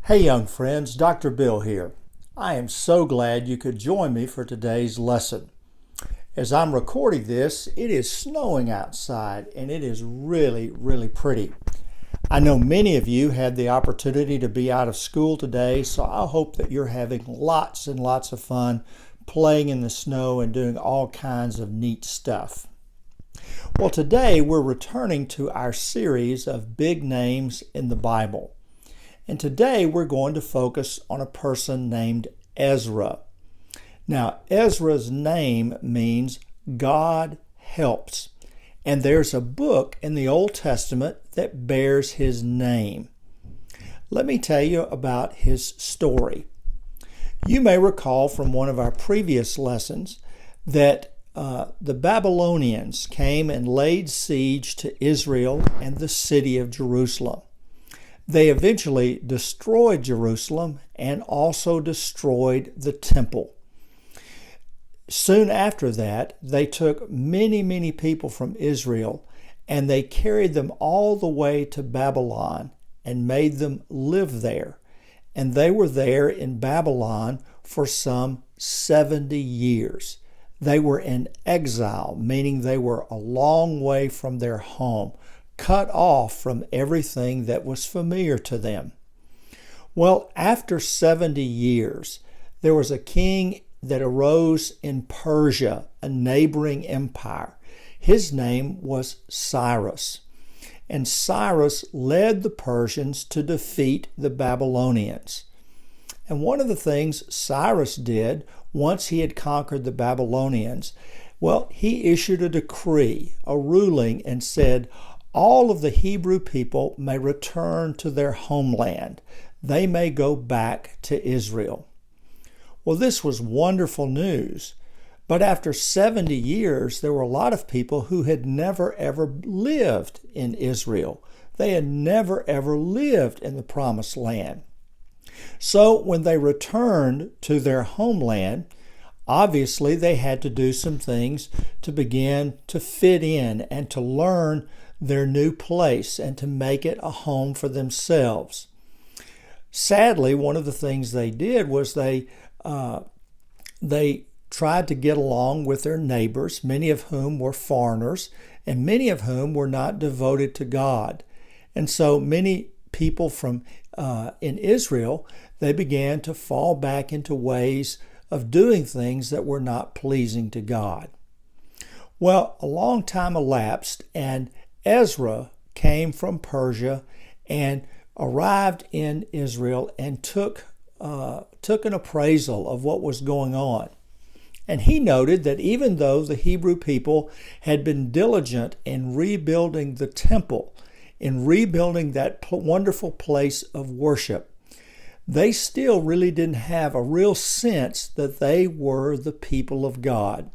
Hey young friends, Dr. Bill here. I am so glad you could join me for today's lesson. As I'm recording this, it is snowing outside and it is really pretty. I know many of you had the opportunity to be out of school today, so I hope that you're having lots and lots of fun playing in the snow and doing all kinds of neat stuff. Well, today we're returning to our series of big names in the Bible. And today we're going to focus on a person named Ezra. Now, Ezra's name means God helps. And there's a book in the Old Testament that bears his name. Let me tell you about his story. You may recall from one of our previous lessons that the Babylonians came and laid siege to Israel and the city of Jerusalem. They eventually destroyed Jerusalem and also destroyed the temple. Soon after that, they took many people from Israel and they carried them all the way to Babylon and made them live there. And they were there in Babylon for some 70 years. They were in exile, meaning they were a long way from their home, cut off from everything that was familiar to them. Well, after 70 years, there was a king that arose in Persia, a neighboring empire. His name was Cyrus. And Cyrus led the Persians to defeat the Babylonians. And one of the things Cyrus did once he had conquered the Babylonians, well, he issued a decree, a ruling, and said, all of the Hebrew people may return to their homeland. They may go back to Israel. Well, this was wonderful news. But after 70 years, there were a lot of people who had never ever lived in Israel. They had never ever lived in the Promised Land. So when they returned to their homeland, obviously they had to do some things to begin to fit in and to learn their new place and to make it a home for themselves. Sadly, one of the things they did was they tried to get along with their neighbors, many of whom were foreigners and many of whom were not devoted to God. And so many people from in Israel, they began to fall back into ways of doing things that were not pleasing to God. Well, a long time elapsed and Ezra came from Persia and arrived in Israel and took an appraisal of what was going on. And he noted that even though the Hebrew people had been diligent in rebuilding the temple, in rebuilding that wonderful place of worship, they still really didn't have a real sense that they were the people of God.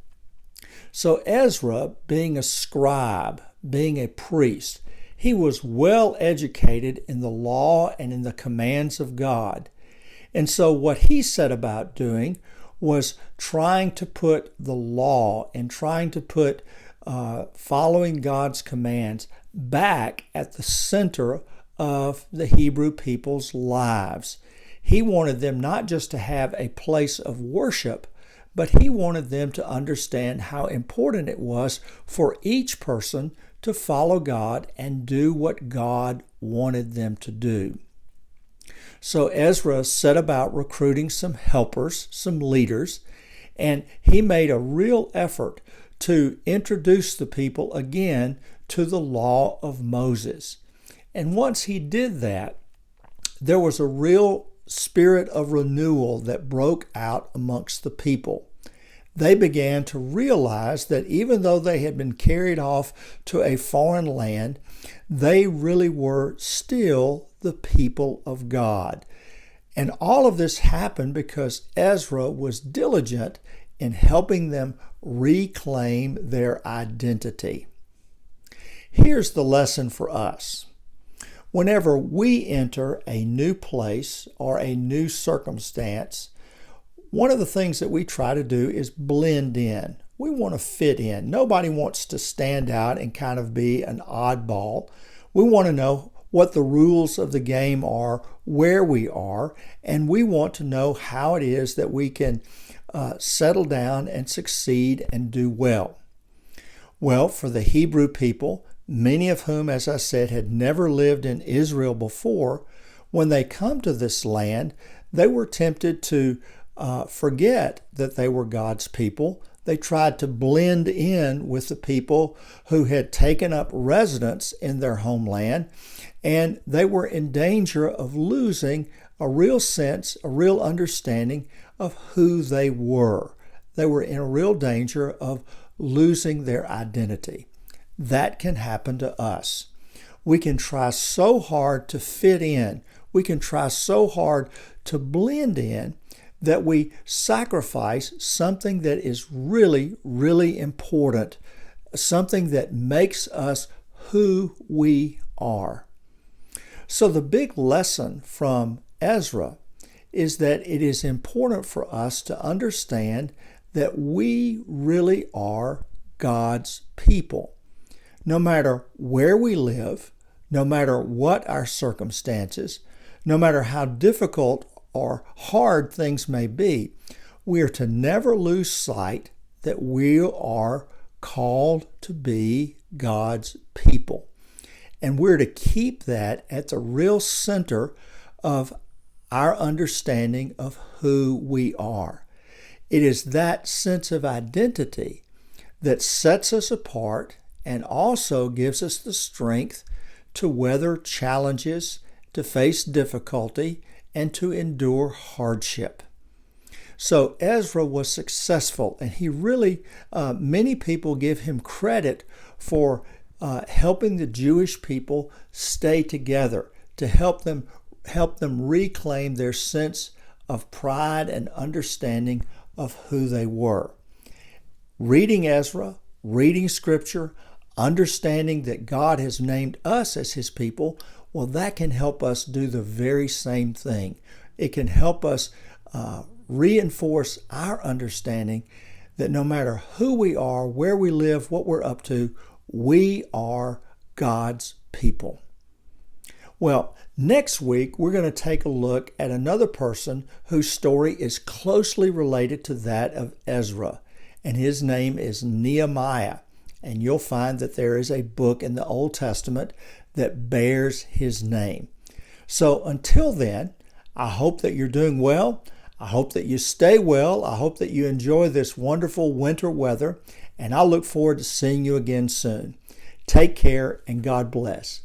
So Ezra, being a scribe, being a priest, he was well educated in the law and in the commands of God. And so what he set about doing was trying to put the law and trying to put following God's commands back at the center of the Hebrew people's lives. He wanted them not just to have a place of worship, but he wanted them to understand how important it was for each person to follow God and do what God wanted them to do. So Ezra set about recruiting some helpers, some leaders, and he made a real effort to introduce the people again to the law of Moses. And once he did that, there was a real spirit of renewal that broke out amongst the people. They began to realize that even though they had been carried off to a foreign land, they really were still the people of God. And all of this happened because Ezra was diligent in helping them reclaim their identity. Here's the lesson for us. Whenever we enter a new place or a new circumstance, one of the things that we try to do is blend in. We want to fit in. Nobody wants to stand out and kind of be an oddball. We want to know what the rules of the game are, where we are, and we want to know how it is that we can settle down and succeed and do well. Well, for the Hebrew people, many of whom, as I said, had never lived in Israel before, when they come to this land, they were tempted to forget that they were God's people. They tried to blend in with the people who had taken up residence in their homeland, and they were in danger of losing a real sense, a real understanding of who they were. They were in a real danger of losing their identity. That can happen to us. We can try so hard to fit in. We can try so hard to blend in that we sacrifice something that is really, really important, something that makes us who we are. So the big lesson from Ezra is that it is important for us to understand that we really are God's people. No matter where we live, no matter what our circumstances, no matter how difficult or hard things may be, we are to never lose sight that we are called to be God's people. And we're to keep that at the real center of our understanding of who we are. It is that sense of identity that sets us apart and also gives us the strength to weather challenges, to face difficulty, and to endure hardship. So Ezra was successful, and he really, many people give him credit for helping the Jewish people stay together, to help them reclaim their sense of pride and understanding of who they were. Reading Ezra, reading Scripture, understanding that God has named us as His people, well, that can help us do the very same thing. It can help us reinforce our understanding that no matter who we are, where we live, what we're up to, we are God's people. Well, next week, we're going to take a look at another person whose story is closely related to that of Ezra, and his name is Nehemiah. And you'll find that there is a book in the Old Testament that bears his name. So until then, I hope that you're doing well. I hope that you stay well. I hope that you enjoy this wonderful winter weather, and I look forward to seeing you again soon. Take care and God bless.